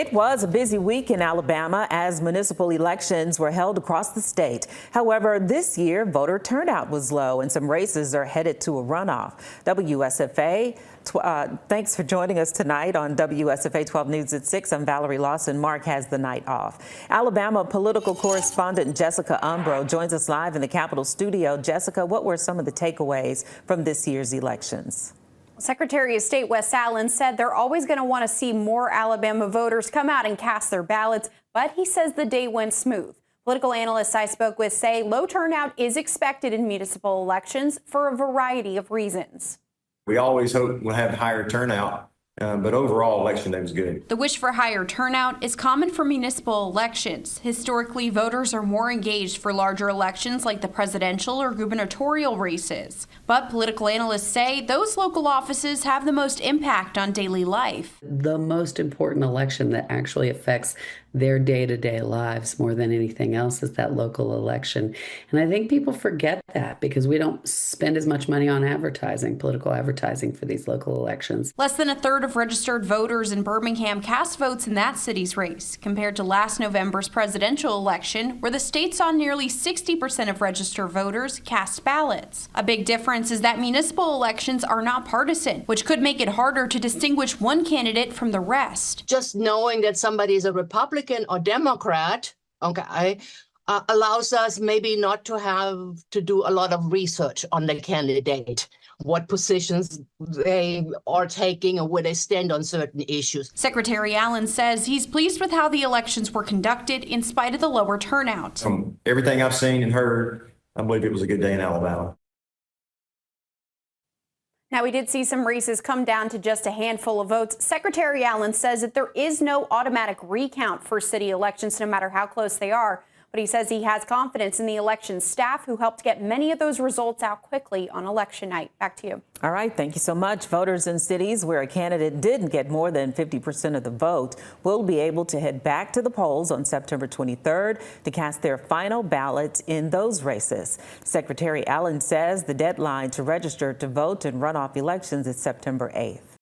It was a busy week in Alabama as municipal elections were held across the state. However, this year, voter turnout was low and some races are headed to a runoff. WSFA, thanks for joining us tonight on WSFA 12 News at 6. I'm Valerie Lawson. Mark has the night off. Alabama political correspondent Jessica Umbro joins us live in the Capitol studio. Jessica, what were some of the takeaways from this year's elections? Secretary of State Wes Allen said they're always going to want to see more Alabama voters come out and cast their ballots, but he says the day went smooth. Political analysts I spoke with say low turnout is expected in municipal elections for a variety of reasons. We always hope we'll have higher turnout, but overall election day was good. The wish for higher turnout is common for municipal elections. Historically, voters are more engaged for larger elections like the presidential or gubernatorial races. But political analysts say those local offices have the most impact on daily life. The most important election that actually affects their day-to-day lives more than anything else is that local election. And I think people forget that because we don't spend as much money on advertising, political advertising for these local elections. Less than a third of registered voters in Birmingham cast votes in that city's race, compared to last November's presidential election, where the state saw nearly 60% of registered voters cast ballots. A big difference is that municipal elections are not partisan, which could make it harder to distinguish one candidate from the rest. Just knowing that somebody is a Republican or Democrat, allows us maybe not to have to do a lot of research on the candidate, what positions they are taking and where they stand on certain issues. Secretary Allen says he's pleased with how the elections were conducted in spite of the lower turnout. From everything I've seen and heard, I believe it was a good day in Alabama. Now, we did see some races come down to just a handful of votes. Secretary Allen says that there is no automatic recount for city elections, no matter how close they are. But he says he has confidence in the election staff who helped get many of those results out quickly on election night. Back to you. All right. Thank you so much. Voters in cities where a candidate didn't get more than 50% of the vote will be able to head back to the polls on September 23rd to cast their final ballots in those races. Secretary Allen says the deadline to register to vote in runoff elections is September 8th.